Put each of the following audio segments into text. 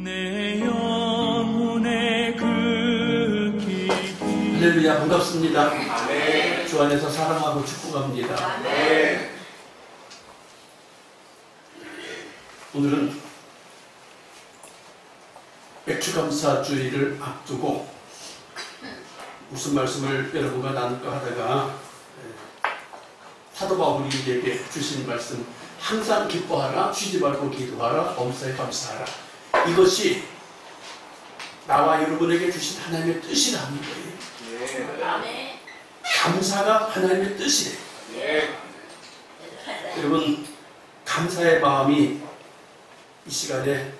내 영혼의 그 기쁨. 할렐루야, 반갑습니다. 아멘. 주 안에서 사랑하고 축복합니다. 아멘. 오늘은 맥주감사주의를 앞두고 무슨 말씀을 여러분과 나눌까 하다가 사도 바울에게 주신 말씀, 항상 기뻐하라, 쉬지 말고 기도하라, 범사에 감사하라. 이것이 나와 여러분에게 주신 하나님의 뜻이라는 거예요. 네. 감사가 하나님의 뜻이래요. 네. 여러분, 감사의 마음이 이 시간에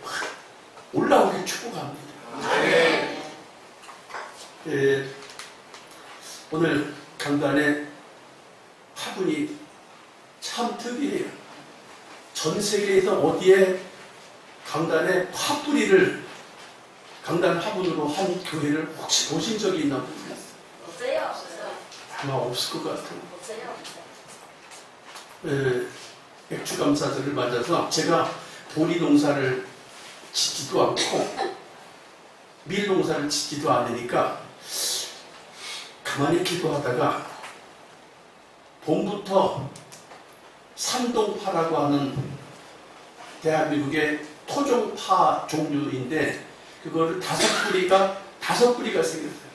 올라오길 축복합니다. 네. 오늘 강단의 화분이 참 특이해요. 전 세계에서 어디에 강단의 화뿌리를 강단 화분으로 한 교회를 혹시 보신 적이 있나 모르겠어요. 없어요. 없어요. 아마 없을 것 같아요. 없어요. 맥주감사절을 맞아서 제가 보리 농사를 짓지도 않고 밀 농사를 짓지도 않으니까 가만히 기도하다가 봄부터 산동파라고 하는 대한민국의 토종파 종류인데 그거를 다섯 뿌리가 생겼어요.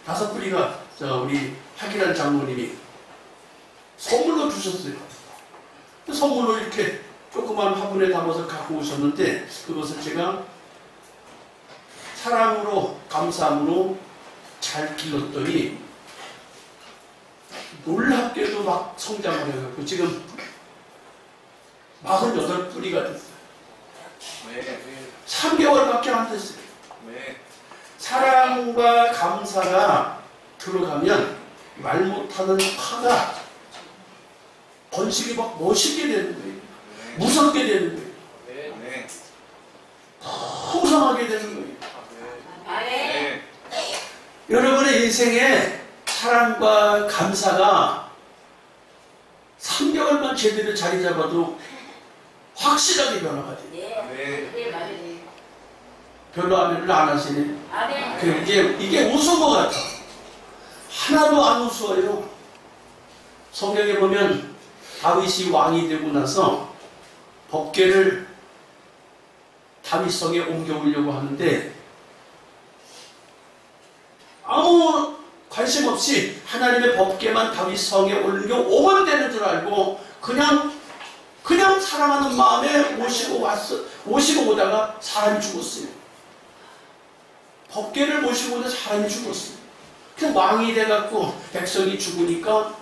다섯 뿌리가 우리 하기란 장모님이 선물로 주셨어요. 선물로 이렇게 조그만 화분에 담아서 갖고 오셨는데 그것을 제가 사랑으로 감사함으로 잘 길렀더니 놀랍게도 막 성장을 해갖고 지금 48뿌리가 됐어요. 네. 3개월밖에 안 됐어요. 네. 사랑과 감사가 들어가면 말 못하는 파가 번식이 막 멋있게 되는 거예요. 무섭게 되는 거예요. 네. 풍성하게 되는 거예요. 네. 여러분의 인생에 사랑과 감사가 3개월만 제대로 자리 잡아도 확실하게 변화가 돼요. 네. 그게 말이에요. 별로 아멘을 안 하시네. 아멘. 이게 우스운 것 같아. 하나도 안 우스워요. 성경에 보면 다윗이 왕이 되고 나서 법궤를 다윗성에 옮겨오려고 하는데 아무 관심 없이 하나님의 법궤만 다윗성에 옮겨오면 되는 줄 알고 그냥 사랑하는 마음에 모시고 오다가 사람이 죽었어요. 법궤를 모시고 오다 사람이 죽었어요. 그냥 왕이 돼갖고 백성이 죽으니까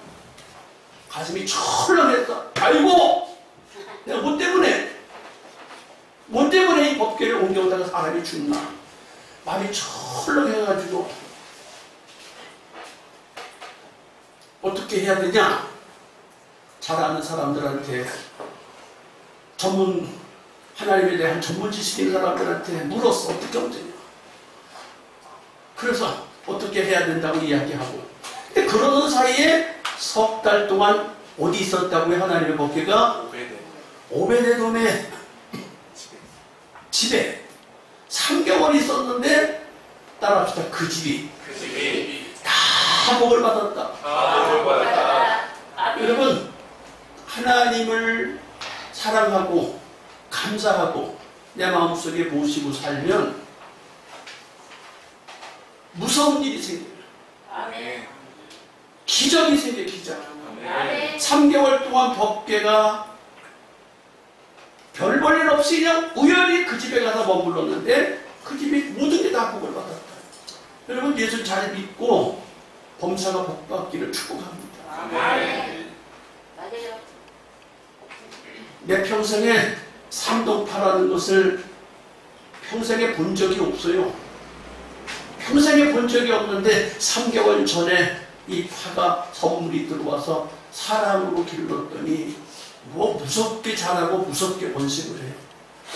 가슴이 철렁했다. 아이고! 내가 뭐 때문에 이 법궤를 옮겨오다가 사람이 죽나. 마음이 철렁해가지고 어떻게 해야 되냐? 잘 아는 사람들한테 하나님에 대한 전문 지식인 사람들한테 물었어. 어떻게 하면 되냐? 그래서 어떻게 해야 된다고 이야기하고 근데 그러는 사이에 석 달 동안 어디 있었다고요? 하나님의 법궤가 오베데돔의 집에 3개월 있었는데 따라합시다. 그 집이 다 복을 받았다. 여러분, 하나님을 사랑하고 감사하고 내 마음속에 모시고 살면 무서운 일이 생겨요. 아멘. 기적이 생겨요. 기적. 아멘. 3개월 동안 법궤가 별 볼 일 없이 그냥 우연히 그 집에 가서 머물렀는데 그 집이 모든 게 다 복을 받았다. 여러분, 예수 잘 믿고 범사가 복받기를 축복합니다. 아멘. 맞아요. 내 평생에 산동파라는 것을 평생에 본 적이 없어요. 평생에 본 적이 없는데 3개월 전에 이 파가 선물이 들어와서 사랑으로 길렀더니 뭐 무섭게 자라고 무섭게 번식을 해요.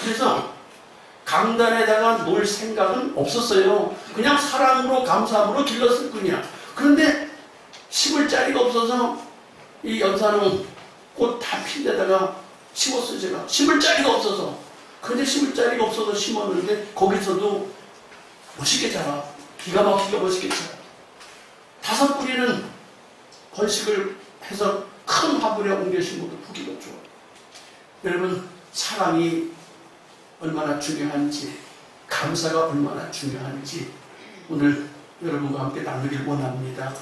그래서 강단에다가 놓을 생각은 없었어요. 그냥 사랑으로 감사함으로 길렀을 뿐이야. 그런데 심을 자리가 없어서 이 연산홍 꽃 다 핀 데다가 심었어요. 제가 심을 자리가 없어서 근데 심을 자리가 없어서 심었는데 거기서도 멋있게 자라. 기가 막히게 멋있게 자라. 5뿌리는 번식을 해서 큰 화분에 옮겨 심어도 보기가 좋아. 여러분, 사랑이 얼마나 중요한지, 감사가 얼마나 중요한지 오늘 여러분과 함께 나누길 원합니다.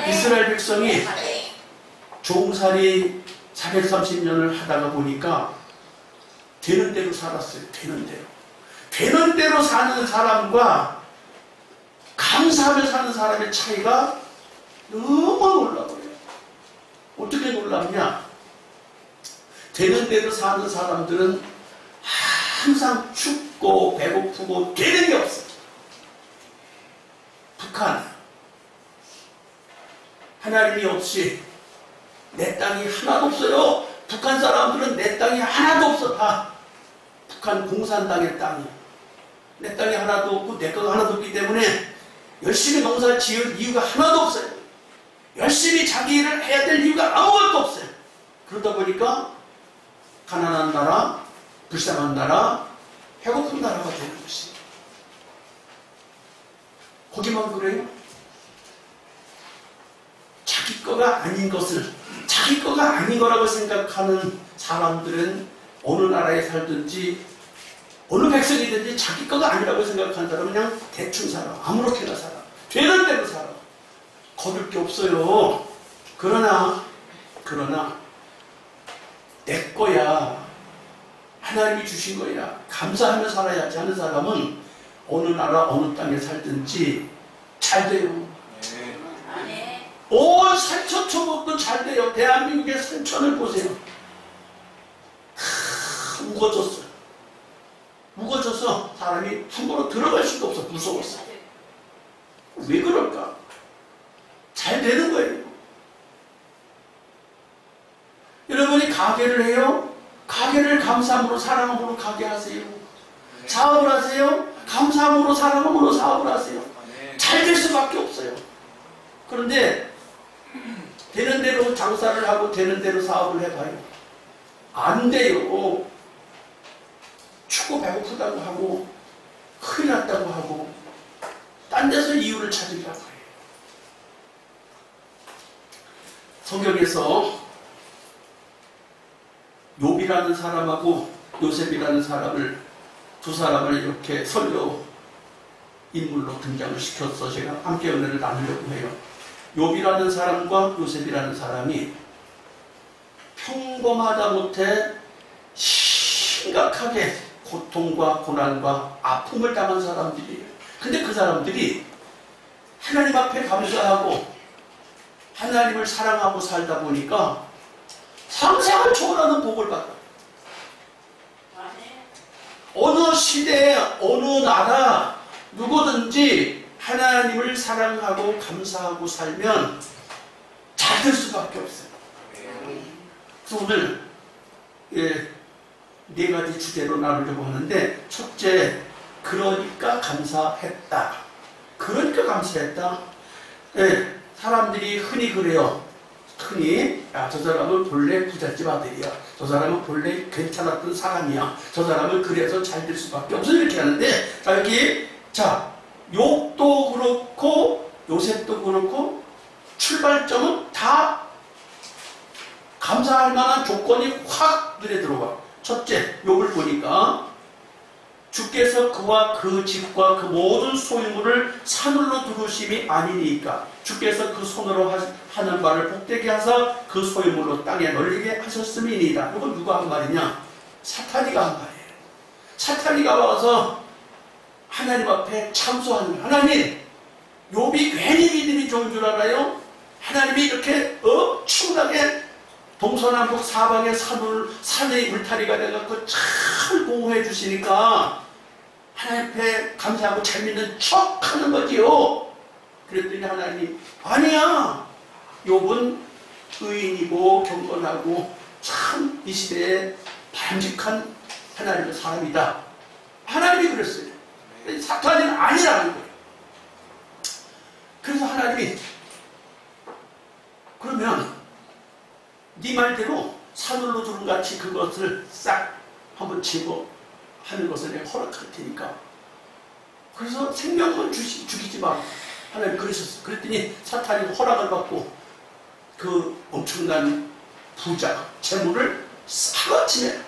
이스라엘 백성이 종살이 430년을 하다가 보니까 되는 대로 살았어요. 되는 대로. 되는 대로 사는 사람과 감사하며 사는 사람의 차이가 너무 놀라워요. 어떻게 놀랍냐? 되는 대로 사는 사람들은 항상 춥고 배고프고 되는 게 없어요. 북한, 하나님이 없이 내 땅이 하나도 없어요. 북한 사람들은 내 땅이 하나도 없어. 다 북한 공산당의 땅이야. 내 땅이 하나도 없고 내 거가 하나도 없기 때문에 열심히 농사 지을 이유가 하나도 없어요. 열심히 자기 일을 해야 될 이유가 아무것도 없어요. 그러다 보니까 가난한 나라, 불쌍한 나라, 배고픈 나라가 되는 것입니다. 거기만 그래요? 자기 거가 아닌 것을 자기 거가 아닌 거라고 생각하는 사람들은 어느 나라에 살든지 어느 백성이든지 자기 거가 아니라고 생각하는 사람은 그냥 대충 살아. 아무렇게나 살아. 되는 대로 살아. 거둘 게 없어요. 그러나 내 거야. 하나님이 주신 거야. 감사하며 살아야지 하는 사람은 어느 나라 어느 땅에 살든지 잘 돼요. 온 산천초목도 잘 돼요. 대한민국의 산천을 보세요. 무거졌어요. 무거져서 사람이 함부로 들어갈 수도 없어. 무서웠어. 왜 그럴까? 잘 되는 거예요. 여러분이 가게를 해요? 가게를 감사함으로 사랑함으로 가게 하세요. 사업을 하세요? 감사함으로 사랑함으로 사업을 하세요. 잘 될 수밖에 없어요. 그런데 되는 대로 장사를 하고 되는 대로 사업을 해봐요. 안 돼요. 춥고 배고프다고 하고 큰일 났다고 하고 딴 데서 이유를 찾으려고 해요. 성경에서 욥이라는 사람하고 요셉이라는 사람을 두 사람을 이렇게 설교 인물로 등장을 시켜서 제가 함께 은혜를 나누려고 해요. 욥이라는 사람과 요셉이라는 사람이 평범하다 못해 심각하게 고통과 고난과 아픔을 당한 사람들이에요. 근데 그 사람들이 하나님 앞에 감사하고 하나님을 사랑하고 살다 보니까 상상을 초월하는 복을 받아요. 어느 시대에 어느 나라 누구든지 하나님을 사랑하고 감사하고 살면 잘 될 수밖에 없어요. 그래서 오늘 네 가지 주제로 나누려고 하는데, 첫째, 그러니까 감사했다. 그러니까 감사했다. 사람들이 흔히 그래요. 흔히 저 사람은 본래 부잣집 아들이야. 저 사람은 본래 괜찮았던 사람이야. 저 사람은 그래서 잘 될 수밖에 없어. 이렇게 하는데, 여기 욥도 그렇고 요셉도 그렇고 출발점은 다 감사할 만한 조건이 확 눈에 들어와. 첫째, 욥을 보니까 주께서 그와 그 집과 그 모든 소유물을 사늘로 두르심이 아니니까 주께서 그 손으로 하는 바를 복되게 하사 그 소유물로 땅에 널리게 하셨음이니이다. 이건 누가 한 말이냐? 사탄이가 한 말이에요. 사탄이가 와서 하나님 앞에 참소하는 거예요. 하나님, 욥이 괜히 믿음이 좋은 줄 알아요? 하나님이 이렇게 엄청나게 동서남북 사방의 산의 울타리가 돼갖고 잘 보호해 주시니까 하나님 앞에 감사하고 잘 믿는 척 하는 거지요. 그랬더니 하나님, 아니야. 욥은 의인이고 경건하고 참 이 시대에 바람직한 하나님의 사람이다. 하나님이 그랬어요. 사탄은 아니라는 거예요. 그래서 하나님이 그러면 네 말대로 사늘로 두른같이 그것을 싹 한번 치고 하는 것을 내가 허락할 테니까. 그래서 생명은 죽이지 마. 하나님 그러셨어요. 그랬더니 사탄이 허락을 받고 그 엄청난 부자, 재물을 하루아침에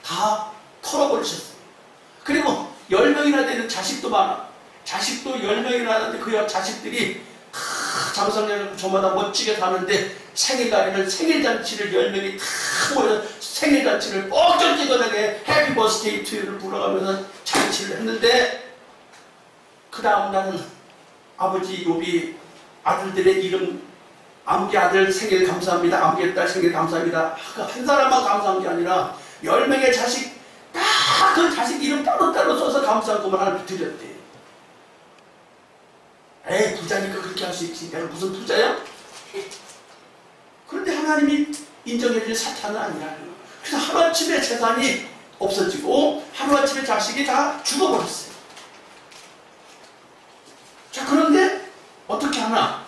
다 털어버리셨어요. 그리고 10명이나 되는 자식도 많아. 자식도 10명이나 하는데 그 자식들이 다 장성해서 저마다 멋지게 사는데 생일날에는 생일잔치를 10명이 다 모여서 생일잔치를 뻑적지근하게 해피 버스데이 투유를 불러가면서 잔치를 했는데 그 다음 날은 아버지 욥이 아들들의 이름 아무개 아들 생일 감사합니다. 아무개 딸 생일 감사합니다. 한 사람만 감사한 게 아니라 10명의 자식 다 그 자식 이름 따로따로 써서 감사한 것만 하나님 드렸대. 에이 부자니까 그렇게 할 수 있지. 내가 무슨 부자야? 그런데 하나님이 인정해줄 사탄은 아니야. 그래서 하루아침에 재산이 없어지고 하루아침에 자식이 다 죽어버렸어요. 자 그런데 어떻게 하나?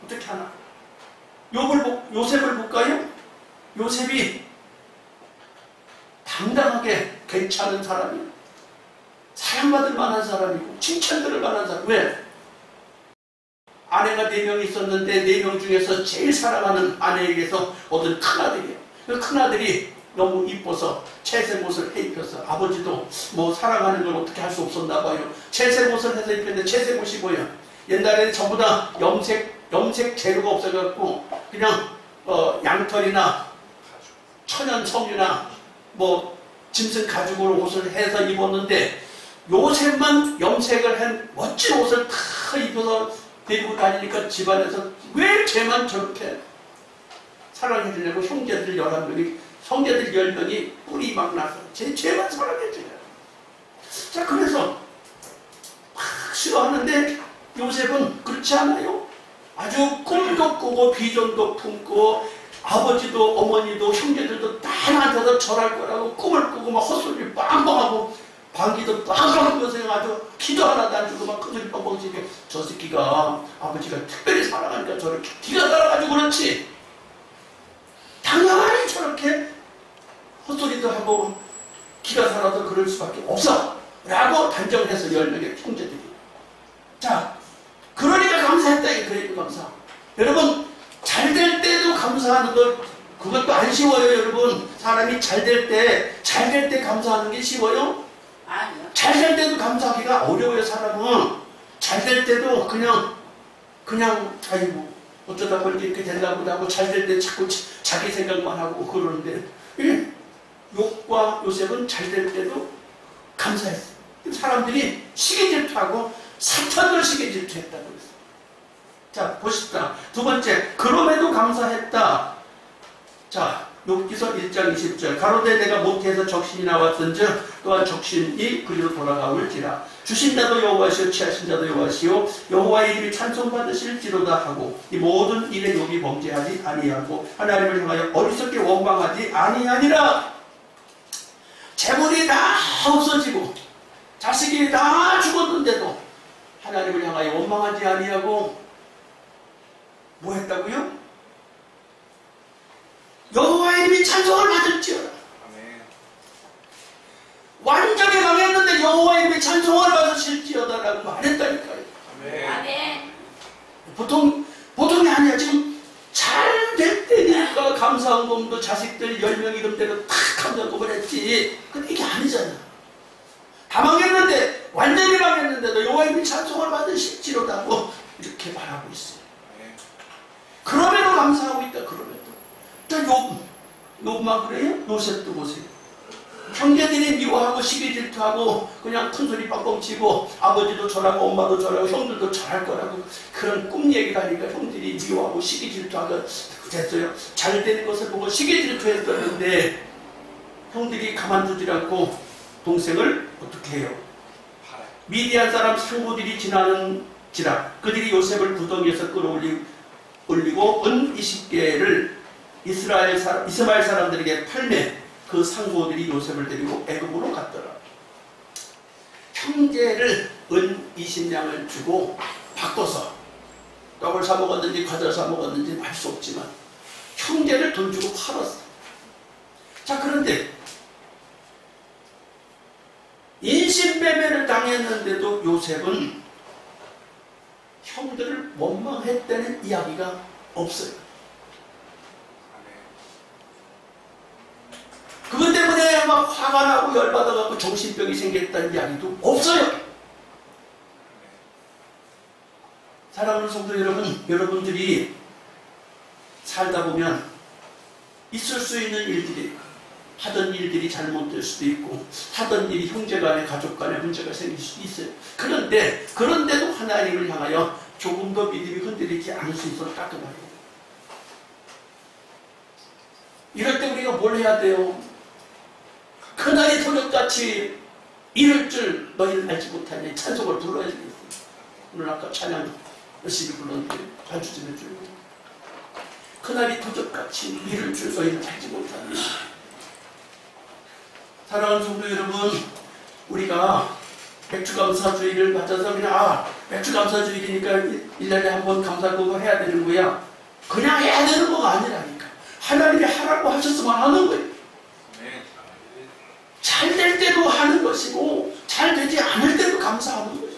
어떻게 하나? 요셉을 볼까요? 요셉이 당당하게 괜찮은 사람이에요. 사랑받을 만한 사람이고 칭찬들을 만한 사람. 왜? 아내가 4명 있었는데 4명 중에서 제일 사랑하는 아내에게서 얻은 큰아들이에요. 그 큰아들이 너무 이뻐서 채색옷을 해입혀서 아버지도 뭐 사랑하는 걸 어떻게 할 수 없었나 봐요. 채색옷을 해서 입혔는데 채색옷이 뭐예요? 옛날에는 전부 다 염색 재료가 없어갖고 그냥 양털이나 천연 섬유나 뭐 짐승 가죽으로 옷을 해서 입었는데 요셉만 염색을 한 멋진 옷을 다 입혀서 데리고 다니니까 집안에서 왜 쟤만 저렇게 사랑해주냐고 형제들 11명이 형제들 10명이 뿔이 막 나서 쟤만 사랑해주냐. 자 그래서 막 싫어하는데 요셉은 그렇지 않아요. 아주 꿈도 꾸고 비전도 품고 아버지도 어머니도 형제들도 다 나한테서 절할 거라고 꿈을 꾸고 막 헛소리 빵빵하고 방귀도 빵빵 하면서 아주 기도 하나도 안 주고 막 큰소리 빵빵 치게 저 새끼가 아버지가 특별히 사랑하니까 저렇게 기가 살아가지고 그렇지 당연히 저렇게 헛소리도 하고 기가 살아서 그럴 수밖에 없어 라고 단정을 해서 10명의 형제들이. 자 그러니까 감사했다. 그러니까 감사. 여러분 잘 될 때도 감사하는 것 그것도 안 쉬워요. 여러분 사람이 잘 될 때 감사하는 게 쉬워요? 아니요. 잘 될 때도 감사하기가 어려워요. 사람은 잘 될 때도 그냥 아이고 어쩌다 보니까 이렇게 됐나 보다 하고 잘 될 때 자꾸 자기 생각만 하고 그러는데 욥과 요셉은 잘 될 때도 감사했어요. 사람들이 시기질투하고 사탄을 시기질투했다고 그랬어요. 자 보십시다. 두 번째 그럼에도 감사했다. 자 욥기서 1장 20절 가로되 내가 모태에서 적신이 나왔던즉 또한 적신이 그리로 돌아가올지라 주신 자도 여호와시오 취하신 자도 여호와시오 여호와의 이름이 찬송받으실지로다 하고 이 모든 일에 욥이 범죄하지 아니하고 하나님을 향하여 어리석게 원망하지 아니하니라. 재물이 다 없어지고 자식이 다 죽었는데도 하나님을 향하여 원망하지 아니하고 뭐 했다고요? 여호와의 이름이 찬송을 받을지어다. 아멘. 완전히 망했는데 여호와의 이름이 찬송을 받으실지어다라고 말했다니까요. 아멘. 아멘. 보통이 아니야. 지금 잘 될 때니까 감사한 몸도 자식들 10명 이름대로 탁 감사한 몸을 했지. 근데 이게 아니잖아. 다 망했는데 완전히 망했는데도 여호와의 이름이 찬송을 받으실지로다고 이렇게 말하고 있어요. 아멘. 그럼에도 감사하고 있다. 그럼에도. 욥만 그래요? 요셉도 보세요. 형제들이 미워하고 시기질투하고 그냥 큰소리 뻥뻥 치고 아버지도 절하고 엄마도 절하고 형들도 절할 거라고 그런 꿈 얘기를 하니까 형들이 미워하고 시기질투하고 됐어요. 잘 되는 것을 보고 시기질투했었는데 형들이 가만두지 않고 동생을 어떻게 해요? 미디안 사람 상부들이 지나는지라 그들이 요셉을 구덩이에서 끌어올리고 은 20개를 이스마엘 사람들에게 팔매 그 상부들이 요셉을 데리고 애굽으로 갔더라. 형제를 은 20냥을 주고 바꿔서 떡을 사 먹었는지 과자를 사 먹었는지 알 수 없지만 형제를 돈 주고 팔았어. 자 그런데 인신매매를 당했는데도 요셉은 형들을 원망했다는 이야기가 없어요. 그것 때문에 막 화가 나고 열받아갖고 정신병이 생겼다는 이야기도 없어요. 사랑하는 성도 여러분, 여러분들이 살다 보면 있을 수 있는 일들이, 하던 일들이 잘못될 수도 있고, 하던 일이 형제간에 가족 간에 문제가 생길 수도 있어요. 그런데도 하나님을 향하여 조금 더 믿음이 흔들리지 않을 수 있어 따끔하게. 이럴 때 우리가 뭘 해야 돼요? 그날이 도적같이 이럴 줄 너희는 알지 못하니 찬송을 불러야 되겠어요. 오늘 아까 찬양 열심히 불렀는데 반주 좀 해줘요. 그날이 도적같이 이럴 줄 너희는 알지 못하니. 사랑하는 성도 여러분, 우리가 맥주감사주의를 맞아서 그냥 맥주감사주의니까 1년에 한 번 감사그거 해야 되는 거야. 그냥 해야 되는 거가 아니라니까. 하나님이 하라고 하셨으면 하는 거예요. 잘 될 때도 하는 것이고 잘 되지 않을 때도 감사하는 거예요.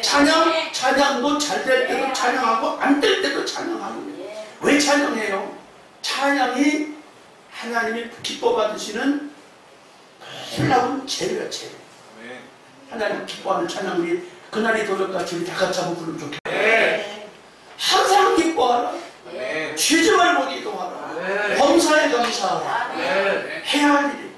찬양도 잘 될 때도 찬양하고 안 될 때도 찬양하는 거예요. 왜 찬양해요? 찬양이 하나님이 기뻐 받으시는 놀라운 재료야, 재료. 하나님 기뻐하는 찬양, 우리 그날이 도적같이 우리 다 같이 한번 부르면 좋겠다. 항상 기뻐하라. 쉬지 말고 기도하라. 범사에 감사하라. 해야 할 일이.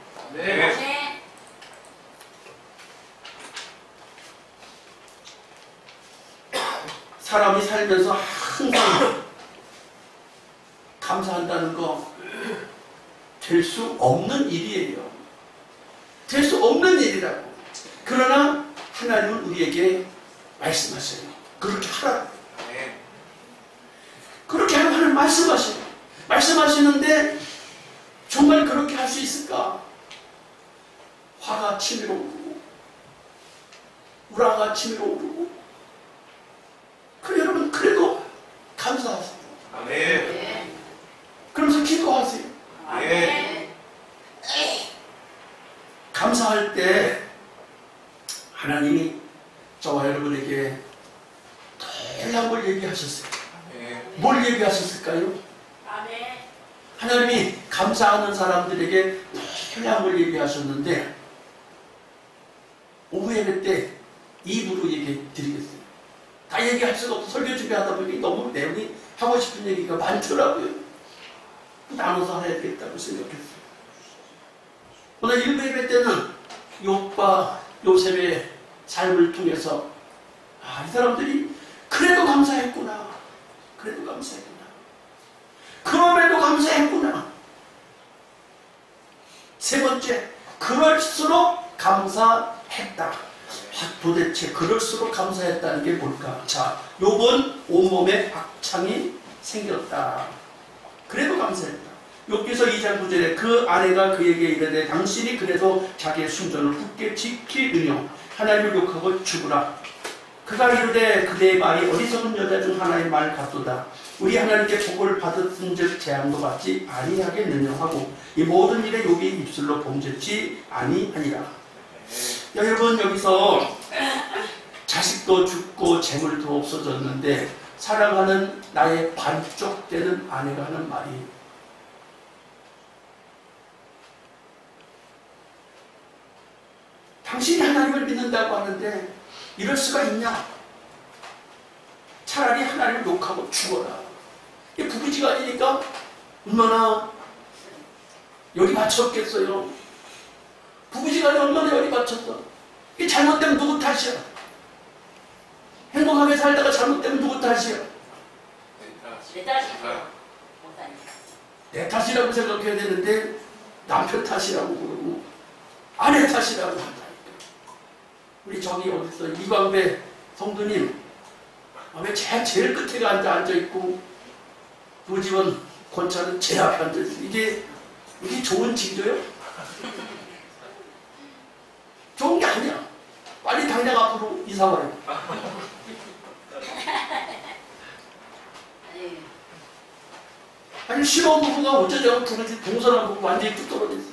사람이 살면서 항상 감사한다는 거 될 수 없는 일이에요. 될 수 없는 일이라고. 그러나 하나님은 우리에게 말씀하셔요. 그렇게 하라고. 그렇게 하라고 하나님 말씀하셔요. 말씀하시는데 정말 그렇게 할 수 있을까? 화가 치밀어 오르고 우라가 치밀어 오르고. 그래 여러분, 그래도 감사하세요. 그러면서 기도하세요. 감사할 때 하나님이 저와 여러분에게 놀라운 걸 얘기하셨어요. 뭘 얘기하셨을까요? 하나님이 감사하는 사람들에게 놀라운 걸 얘기하셨는데 오후 예배 때 입으로 얘기해 드리겠어요. 다 얘기할 수가 없어. 설교 준비하다 보니 너무 내용이 하고 싶은 얘기가 많더라고요. 나눠서 해야겠다고 생각했어요. 오늘 일부 예배 때는 욥과 요셉의 삶을 통해서 이 사람들이 그래도 감사했구나. 그래도 감사했구나. 그럼에도 감사했구나. 세 번째, 그럴수록 감사했다. 도대체 그럴수록 감사했다는 게 뭘까? 자, 욥은 온몸에 악창이 생겼다. 그래도 감사했다. 욥기서 2장 9절에 그 아내가 그에게 이르되 당신이 그래도 자기의 순전을 굳게 지키느뇨. 하나님을 욕하고 죽으라. 그가 이르되 그대의 말이 어리석은 여자 중 하나의 말 같도다. 우리 하나님께 복을 받았은즉 재앙도 받지 아니하겠느냐 하고 이 모든 일에 욥이 입술로 범죄치 아니하니라. 여러분, 여기서 자식도 죽고 재물도 없어졌는데 사랑하는 나의 반쪽 되는 아내가 하는 말이 당신이 하나님을 믿는다고 하는데 이럴 수가 있냐? 차라리 하나님을 욕하고 죽어라. 이게 부부지간이니까 얼마나 열이 받쳤겠어요. 부부지간이 얼마나 열이 받쳤어. 이게 잘못되면 누구 탓이야? 행복하게 살다가 잘못되면 누구 탓이야? 내 탓이라고 생각해야 되는데 남편 탓이라고 그러고 아내 탓이라고 한다니까. 우리 저기 어딨어? 이광배 성도님 왜 제일 끝에 앉아있고 노지원 권차는 제 앞에 앉아있어. 이게 좋은 징조예요? 좋은 게 아니야. 빨리 당장 앞으로 이사 와요. 아니 신혼부부가 어쩌자고 부르지 동서남북 완전히 뚝 떨어졌어.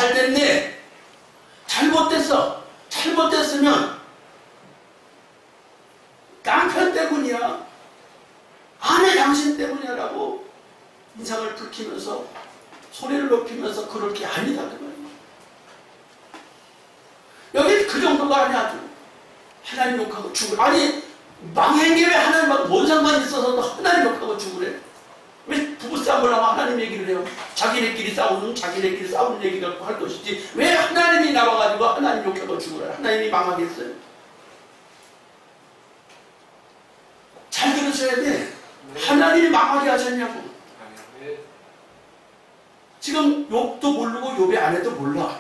잘 됐네. 잘못됐어. 잘못됐으면 남편 때문이야. 아내 당신 때문이라고 인상을 붉히면서 소리를 높이면서 그럴 게 아니다 그 말이야. 여기 그 정도가 아니야. 하나님 욕하고 죽으래. 아니 망한 게 왜 하나님하고 뭔 상관이 있어서 하나님 욕하고 죽으래? 왜 부부싸움을 하면 하나님 얘기를 해요? 자기네끼리 싸우는 얘기 갖고 할 것이지 왜 하나님이 나와가지고 하나님 욕하고 죽으래? 하나님이 망하겠어요? 잘 들으셔야 돼. 하나님이 망하게 하셨냐고. 지금 욥도 모르고 욥의 아내도 몰라.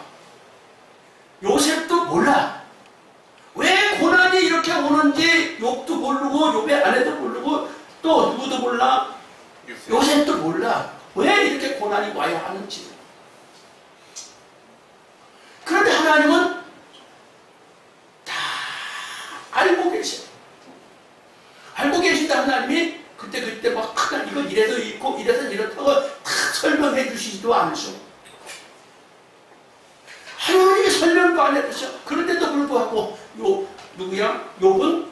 요셉도 몰라. 왜 고난이 이렇게 오는지 욥도 모르고 욥의 아내도 모르고 또 누구도 몰라. 요셉도 몰라. 왜 이렇게 고난이 와야 하는지. 그런데 하나님은 다 알고 계셔. 알고 계신다. 하나님이 그때 막 이거 이래서 있고 이래서 이렇다고 다 설명해 주시지도 않으셔. 하나님이 설명도 안 해주셔. 그런데도 불구하고 욥은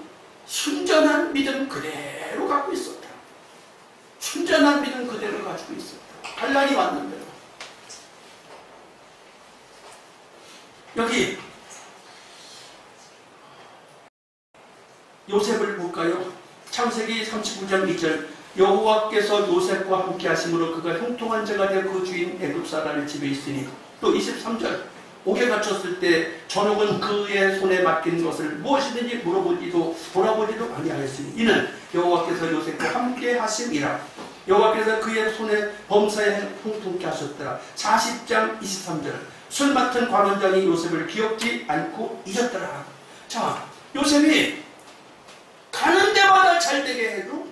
순전한 믿음 그대로 갖고 있었다. 순전한 믿음 그대로 가지고 있었다. 환난이 왔는데도. 여기 요셉을 볼까요? 창세기 39장 2절 여호와께서 요셉과 함께 하심으로 그가 형통한 자가 되어 그 주인 애굽 사람의 집에 있으니 또 23절 옥에 갇혔을 때 전옥은 그의 손에 맡긴 것을 무엇이든지 물어보지도 돌아보지도 아니하였으니 이는 여호와께서 요셉과 함께 하심이라. 여호와께서 그의 손에 범사에 형통케 하셨더라. 40장 23절 술 맡은 관원장이 요셉을 기억지 않고 잊었더라. 자, 요셉이 가는 데마다 잘 되게 해도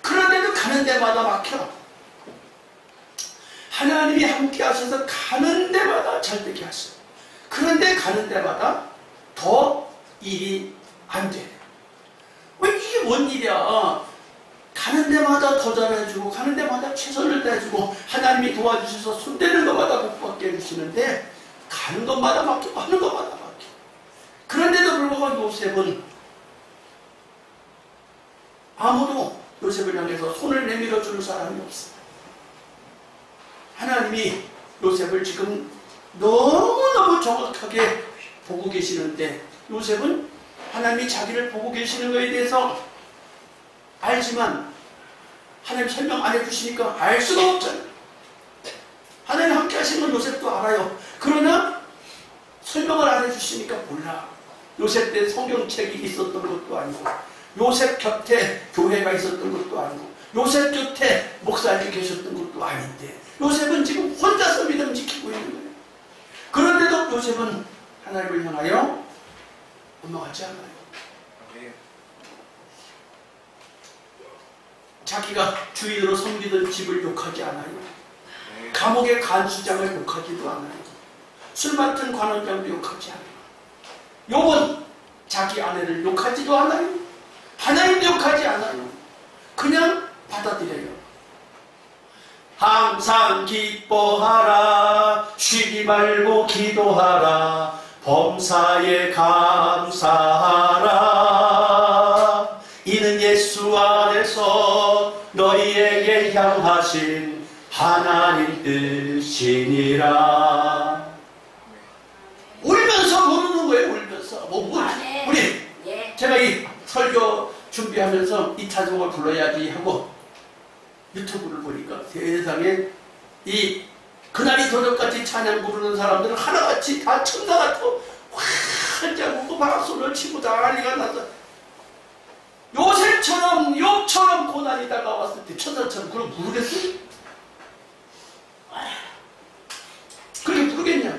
그런데도 가는 데마다 막혀. 하나님이 함께 하셔서 가는 데마다 잘 되게 하셔. 그런데 가는 데마다 더 일이 안 돼. 왜 이게 뭔 일이야? 가는 데마다 더 잘해주고 가는 데마다 최선을 다해주고 하나님이 도와주셔서 손대는 것마다 복받게 해주시는데 가는 것마다 막혀. 하는 것마다 막혀. 그런데도 불구하고 요셉은 아무도 요셉을 향해서 손을 내밀어 주는 사람이 없어. 하나님이 요셉을 지금 너무너무 정확하게 보고 계시는데 요셉은 하나님이 자기를 보고 계시는 것에 대해서 알지만 하나님 설명 안 해주시니까 알 수가 없잖아요. 하나님 함께 하시는 건 요셉도 알아요. 그러나 설명을 안 해주시니까 몰라. 요셉 때 성경책이 있었던 것도 아니고 요셉 곁에 교회가 있었던 것도 아니고 요셉 곁에 목사님이 계셨던 것도 아닌데 요셉은 지금 혼자서 믿음 지키고 있는 거예요. 그런데도 요셉은 하나님을 향하여 원망하지 않아요. 자기가 주인으로 섬기던 집을 욕하지 않아요. 감옥의 간수장을 욕하지도 않아요. 술 맡은 관원장도 욕하지 않아요. 욥은 자기 아내를 욕하지도 않아요. 하나님도 욕하지 않아요. 그냥 받아들여요. 항상 기뻐하라. 쉬지 말고 기도하라. 범사에 감사하라. 이는 예수 안에서 너희에게 향하신 하나님 뜻이니라. 울면서 부르는 거예요. 울면서. 우리 제가 이 설교 준비하면서 이 찬송을 불러야지 하고 유튜브를 보니까 세상에 이 그날이 도적같이 찬양 부르는 사람들은 하나같이 다 천사 같고 환장하고 박수를 치고 난리가 났어. 요셉처럼 욥처럼 고난이 다가왔을 때 천사처럼 그럼 부르겠어? 그렇게 부르겠냐?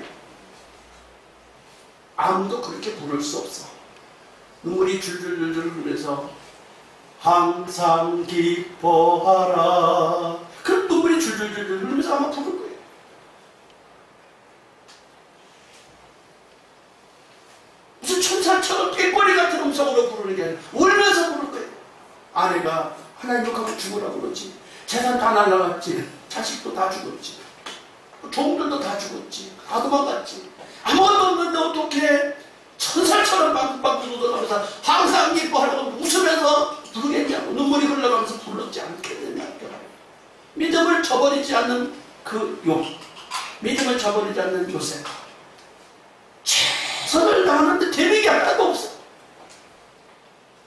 아무도 그렇게 부를 수 없어. 눈물이 줄줄줄줄 흐르면서 항상 기뻐하라. 그럼 눈물이 줄줄줄줄 흐르면서 아마 부를 거예요. 무슨 천사처럼 꾀꼬리 같은 음성으로 부르는 게 아니라 울면서 부를 거예요. 아내가 하나님 욕하고 죽으라고 그러지. 재산 다 날라갔지. 자식도 다 죽었지. 종들도 다 죽었지. 다 도망갔지. 아무것도 없는데 어떻게 천사처럼 빵빵 쏟아가면서 항상 기뻐하고 웃으면서 부르겠냐고 눈물이 흘러가면서 불렀지 않겠느냐고. 믿음을 저버리지 않는 그 욥, 믿음을 저버리지 않는 요셉. 최선을 다하는데 되는 게 하나도 없어.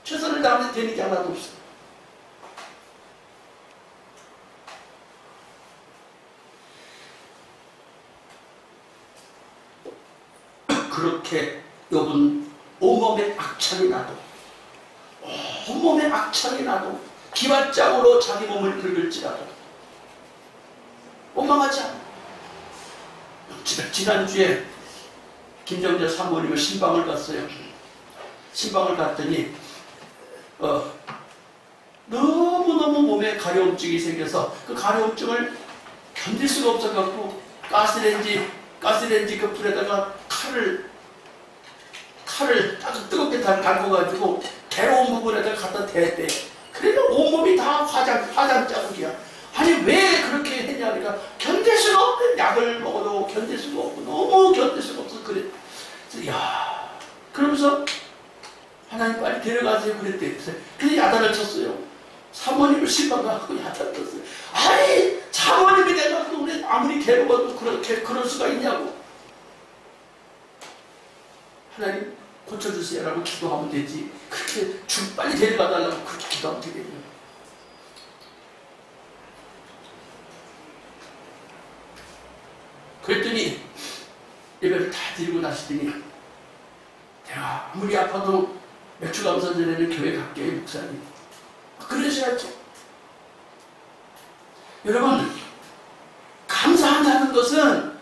최선을 다하는데 되는 게 하나도 없어. 그렇게 욥은 온몸에 악창이 나도, 온몸에 악창이 나도 기왓장으로 자기 몸을 긁을지라도 원망하지 않아. 지난주에 김정재 사모님을 신방을 갔어요. 신방을 갔더니 너무너무 몸에 가려움증이 생겨서 그 가려움증을 견딜 수가 없어갖고 가스레인지 그 불에다가 칼을 뜨겁게 담궈가지고 괴로운 부분에다 갖다 대대. 그러니까 온몸이 다 화장 자국이야. 아니 왜 그렇게 했냐 그러니까 견딜 수가 없는 약을 먹어도 견딜 수가 없고 너무 견딜 수가 없어. 그래. 야, 그러면서 하나님 빨리 데려가세요 그랬대. 그래서 야단을 쳤어요. 사모님을 신방가고 야단을 쳤어요. 아니 사모님이 돼가지고 우리 아무리 괴로워도 그럴 수가 있냐고. 하나님 고쳐주세요 라고 기도하면 되지. 그렇게 빨리 데려가 달라고 그렇게 기도하면 되겠냐. 그랬더니 예배를 다 드리고 나시더니 내가 아무리 아파도 맥주 감사 전에는 교회 갈게요 목사님. 그러셔야죠. 여러분 감사한다는 것은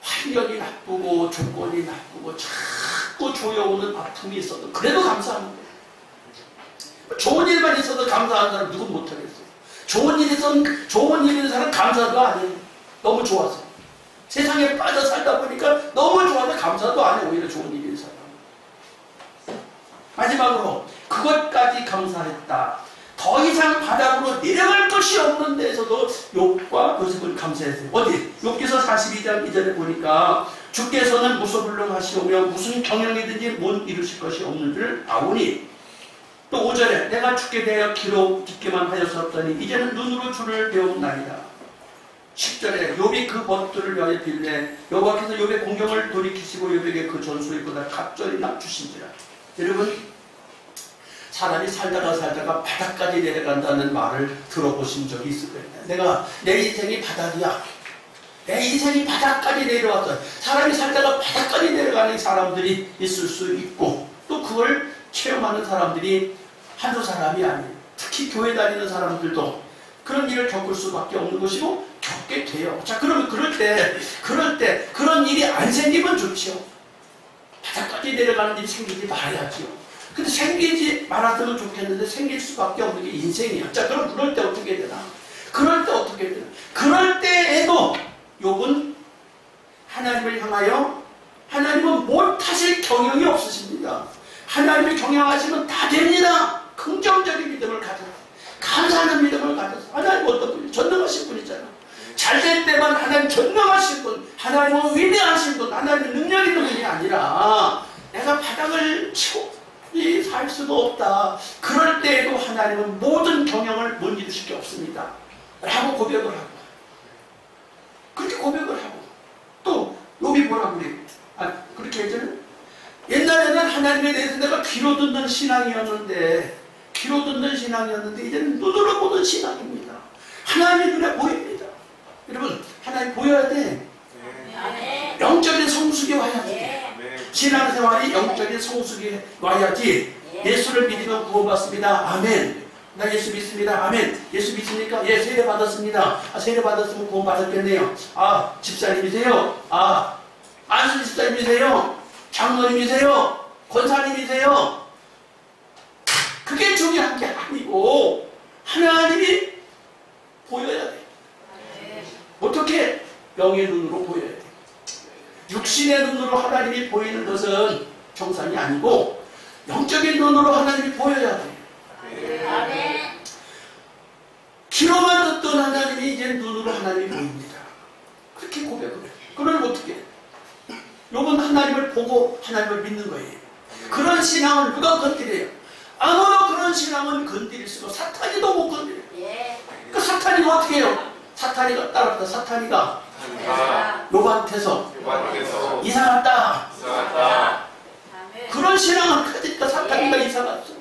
환경이 나쁘고 조건이 나쁘고 자꾸 조여오는 아픔이 있어도 그래도 감사하는 거예요. 좋은 일만 있어도 감사하는 사람 누군 못하겠어요. 좋은 일 있는 사람 감사도 안 해요. 너무 좋아서. 세상에 빠져 살다 보니까 너무 좋아서 감사도 안 해. 오히려 좋은 일인 사람. 마지막으로 그것까지 감사했다. 더 이상 바닥으로 내려갈 것이 없는 데에서도 욥과 요셉을 감사했어요. 어디? 욥기서 42장 2절에 보니까 주께서는 무소불능하시오며 무슨 경영이든지 못 이루실 것이 없는 줄 아오니. 또 5절에 내가 주께 대하여 깊게만 하였었더니 이제는 눈으로 주를 배운나이다. 10절에 욥이 그 법들을 위하여 빌래 여호와께서 욥의 공경을 돌이키시고 욥에게 그 전소일보다 갑절이 낮추신지라. 여러분 사람이 살다가 바닥까지 내려간다는 말을 들어보신 적이 있을 거예요. 내 인생이 바닥이야. 내 인생이 바닥까지 내려왔어요. 사람이 살다가 바닥까지 내려가는 사람들이 있을 수 있고 또 그걸 체험하는 사람들이 한두 사람이 아니에요. 특히 교회 다니는 사람들도 그런 일을 겪을 수밖에 없는 것이고 겪게 돼요. 자, 그러면 그럴 때 그런 일이 안 생기면 좋지요. 바닥까지 내려가는 일이 생기지 말아야지요. 근데 생기지 말았으면 좋겠는데 생길 수밖에 없는 게 인생이야. 자, 그럼 그럴 때 어떻게 되나? 그럴 때에도 욥은 하나님을 향하여 하나님은 못하실 경영이 없으십니다. 하나님을 경영하시면 다 됩니다. 긍정적인 믿음을 가져라. 감사하는 믿음을 가져라. 하나님 어떤 분이 전능하신 분이잖아. 잘될 때만 하나님 전능하신 분, 하나님은 위대하신 분, 하나님은 능력 있는 분이 아니라 내가 바닥을 살 수도 없다. 그럴 때에도 하나님은 모든 경영을 못 이루실 게 없습니다. 라고 고백을 하고 그렇게 고백을 하고 또 욥이 뭐라고 그래요? 그렇게 했잖아요. 옛날에는 하나님에 대해서 내가 귀로 듣는 신앙이었는데 이제는 눈으로 보는 신앙입니다. 하나님이 눈에 보입니다. 여러분 하나님 보여야 돼. 영적인 성숙이 와야 돼. 신앙생활이 영적인 성숙이 와야지. 예수를 믿으면 구원받습니다. 아멘. 나 예수 믿습니다. 아멘. 예수 믿습니까? 예, 세례 받았습니다. 세례 받았으면 구원받았겠네요. 집사님이세요? 안수 집사님이세요? 장로님이세요? 권사님이세요? 그게 중요한 게 아니고 하나님이 보여야 돼. 어떻게? 영의 눈으로 보여야 돼. 육신의 눈으로 하나님이 보이는 것은 정상이 아니고 영적인 눈으로 하나님이 보여야 돼. 귀로만 듣던 하나님이 이제 눈으로 하나님이 보입니다. 그렇게 고백. 하나님을 보고 하나님을 믿는 거예요. 그런 신앙을 누가 건드려요? 아무나 그런 신앙은 건드릴 수가, 사탄이도 못 건드려요. 예. 그 사탄이가 어떻게 해요? 사탄이가 따랐다. 사탄이가 욥한테서 이사 갔다. 아멘. 그런 신앙을 가지니까 사탄이가 이사 갔어.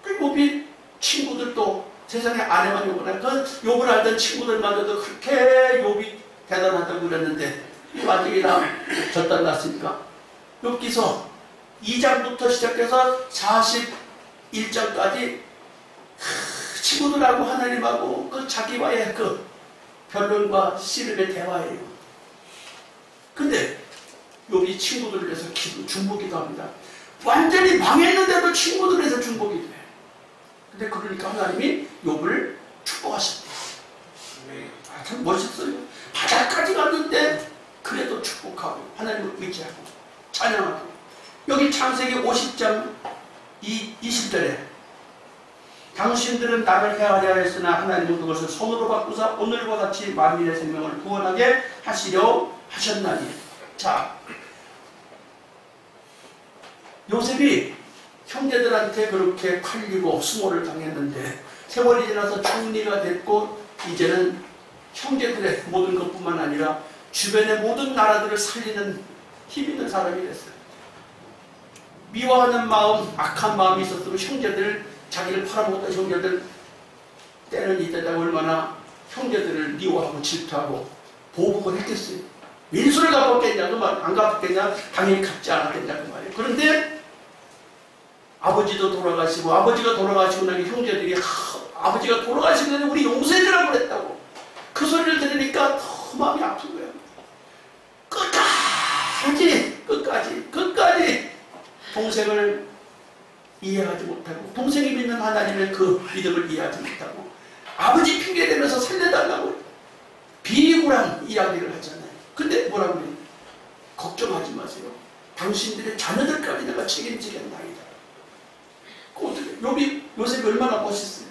그 욥이 친구들도 세상에 아내만 욕을 해. 그 욥을 알던 친구들마저도 그렇게 욥이 대단하다고 그랬는데 나중에 다 젖달랐으니까 욥기서 2장부터 시작해서 41장까지 친구들하고 하나님하고 그 자기와의 그 변론과 씨름의 대화예요. 근데 욥이 친구들을 위해서 중보기도 합니다. 완전히 망했는데도 친구들을 위해서 중보기도 해요. 근데 그러니까 하나님이 욥을 축복하셨대요. 아, 참 멋있어요. 바닥까지 갔는데 그래도 축복하고 하나님을 의지하고 찬양하고. 여기 창세기 50장 20절에 당신들은 나를 해하려 했으나 하나님은 그것을 손으로 바꾸사 오늘과 같이 만민의 생명을 구원하게 하시려 하셨나니. 자, 요셉이 형제들한테 그렇게 팔리고 수모를 당했는데 세월이 지나서 총리가 됐고 이제는 형제들의 모든 것뿐만 아니라 주변의 모든 나라들을 살리는 힘 있는 사람이 됐어요. 미워하는 마음, 악한 마음이 있었으면 형제들, 자기를 팔아먹었던 형제들 때는 이때다 얼마나 형제들을 미워하고 질투하고 보복을 했겠어요. 민수를 갚았겠냐? 그 말 안 갚았겠냐? 당연히 갚지 않았겠냐 그 말이에요. 그런데 아버지도 돌아가시고 아버지가 돌아가시고 나니 형제들이 아버지가 돌아가시고 나니 우리 용서해주라고 그랬다고 그 소리를 들으니까 더 마음이 아픈 거예요. 끝까지 동생을 이해하지 못하고 동생이 믿는 하나님의 그 믿음을 이해하지 못하고 아버지 핑계대면서 살려달라고 비굴한 이야기를 하잖아요. 근데 뭐라고 해요? 걱정하지 마세요. 당신들의 자녀들까지 내가 책임지겠나이다. 요셉이 얼마나 멋있어요.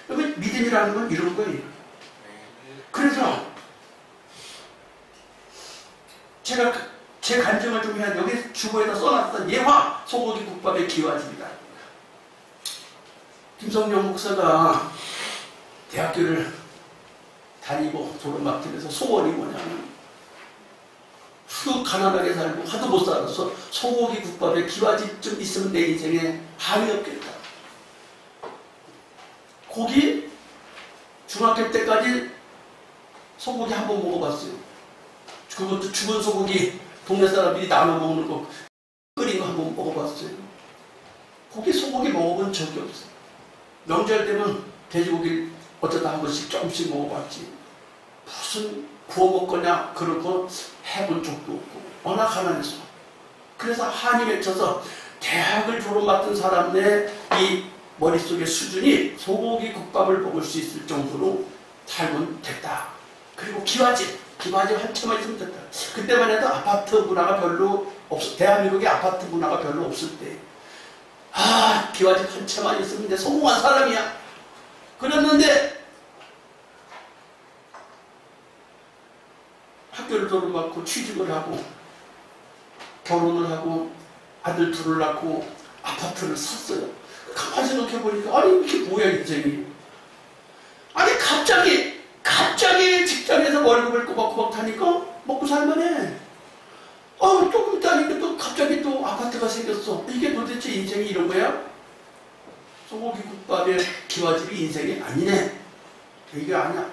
여러분 믿음이라는 건 이런 거예요. 그래서 제가 제 간증을 좀 해야 여기 주보에다 써놨던 예화 소고기 국밥의 기와집이다. 김성령 목사가 대학교를 다니고 도로 막히면서 소원이 뭐냐면 하도 가난하게 살고 하도 못 살아서 소고기 국밥에 기와집 좀 있으면 내 인생에 한이 없겠다. 고기 중학교 때까지 소고기 한 번 먹어봤어요. 그것도 죽은 소고기 동네 사람들이 나눠 먹는 거 끓인 거 한 번 먹어봤어요. 고기 소고기 먹어본 적이 없어요. 명절 되면 돼지고기 어쩌다 한 번씩 조금씩 먹어봤지 무슨 구워 먹거냐 그런 거 해본 적도 없고 워낙 가난해서 그래서 한이 맺혀서 대학을 졸업 맡은 사람의 이 머릿속의 수준이 소고기 국밥을 먹을 수 있을 정도로 살면 됐다. 그리고 기와집 한참만 있으면 됐다. 그때만 해도 아파트 문화가 별로 대한민국의 아파트 문화가 별로 없을 때 기와집 한참만 있으면 이제 성공한 사람이야. 그랬는데 학교를 졸업하고 취직을 하고 결혼을 하고 아들 둘을 낳고 아파트를 샀어요. 가만히 생각해보니까 아니 이게 뭐야 인생이. 아니 갑자기 직장에서 월급을 꼬박꼬박 타니까 먹고 살만해. 조금 있다니까 또 갑자기 또 아파트가 생겼어. 이게 도대체 인생이 이런 거야? 소고기 국밥에 기와집이 인생이 아니네. 이게 아니야.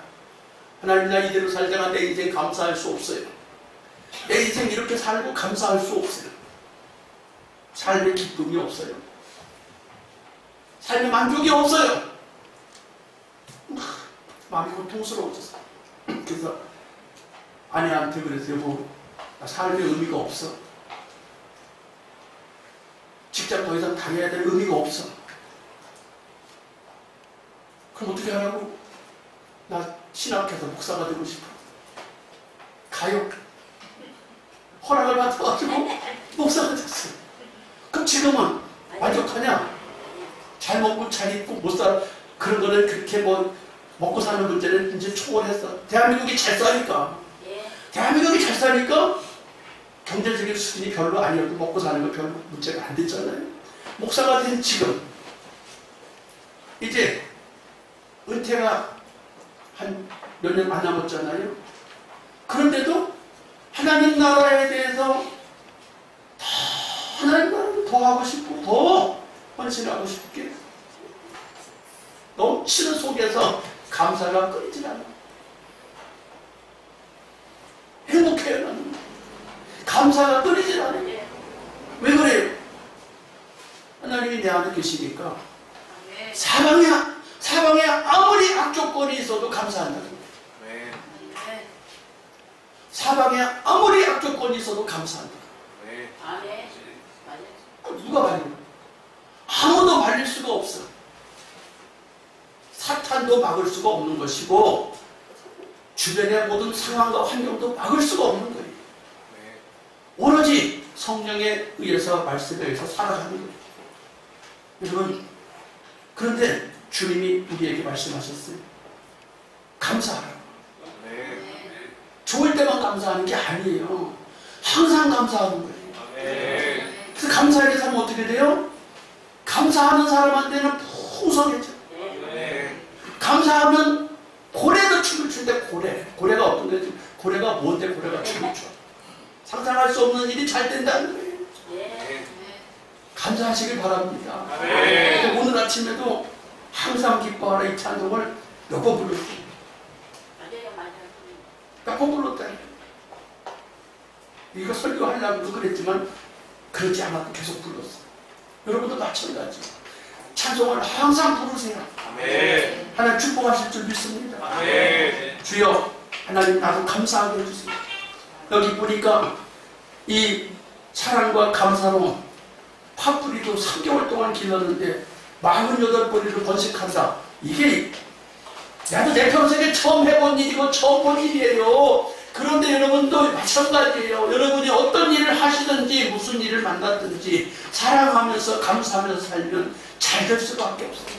하나님 나 이대로 살다가 내 인생 감사할 수 없어요. 내 인생 이렇게 살고 감사할 수 없어요. 삶의 기쁨이 없어요. 삶의 만족이 없어요. 마음이 고통스러워졌어. 그래서 아내한테 그랬어요. 여보, 나 삶의 의미가 없어. 직장 더 이상 다녀야 될 의미가 없어. 그럼 어떻게 하라고? 나 신학해서 목사가 되고 싶어. 가요. 허락을 받아가지고 목사가 됐어. 그럼 지금은 만족하냐? 잘 먹고 잘 입고 못 살아. 그런 거는 그렇게 먹고 사는 문제는 이제 초월했어. 대한민국이 잘 사니까. 대한민국이 잘 사니까 경제적인 수준이 별로 아니어도 먹고 사는 거 별로 문제가 안 됐잖아요. 목사가 된 지금 이제 은퇴가 한 몇 년 안 남았잖아요. 그런데도 하나님 나라에 대해서 하나님 나라를 더 하고 싶고 더 헌신하고 싶게 넘치는 속에서 감사가 끊이질 않아. 행복해요. 나는. 감사가 끊이질 않아. 왜 그래요? 하나님이 내 안에 계시니까 사방에 아무리 악조건이 있어도 감사한다는 거예요. 사방에 아무리 악조건이 있어도 감사한다. 누가 말려? 아무도 말릴 수가 없어. 사탄도 막을 수가 없는 것이고 주변의 모든 상황과 환경도 막을 수가 없는 거예요. 오로지 성령에 의해서 말씀에 의해서 살아가는 거예요. 여러분, 그런데 주님이 우리에게 말씀하셨어요. 감사하라고. 좋을 때만 감사하는 게 아니에요. 항상 감사하는 거예요. 그래서 감사하게 살면 어떻게 돼요? 감사하는 사람한테는 풍성해져. 감사하면 고래도 춤을 추는데 고래가 어떤 거지? 고래가 뭔데 고래가 춤을 춰? 상상할 수 없는 일이 잘 된다는 거예요. 감사하시길 바랍니다. 오늘 아침에도 항상 기뻐하라 이 찬송을 몇 번 불렀어요. 몇 번 불렀다. 이거 설교하려고 그랬지만 그러지 않아도 계속 불렀어. 여러분도 마찬가지. 찬송을 항상 부르세요. 하나님 축복하실 줄 믿습니다. 주여 하나님 나도 감사하게 해주세요. 여기 보니까 이 사랑과 감사로 팥뿌리도 3개월 동안 길렀는데 48뿌리를 번식한다. 이게 나도 내 평생에 처음 해본 일이고 처음 본 일이에요. 그런데 여러분도 마찬가지예요. 여러분이 어떤 일을 하시든지 무슨 일을 만났든지 사랑하면서 감사하면서 살면 잘 될 수밖에 없어요.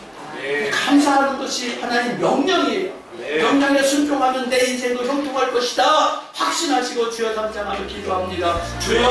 감사하는 것이 하나님 명령이에요. 명령에 순종하면 내 인생도 형통할 것이다. 확신하시고 주여 감사하며 기도합니다. 주여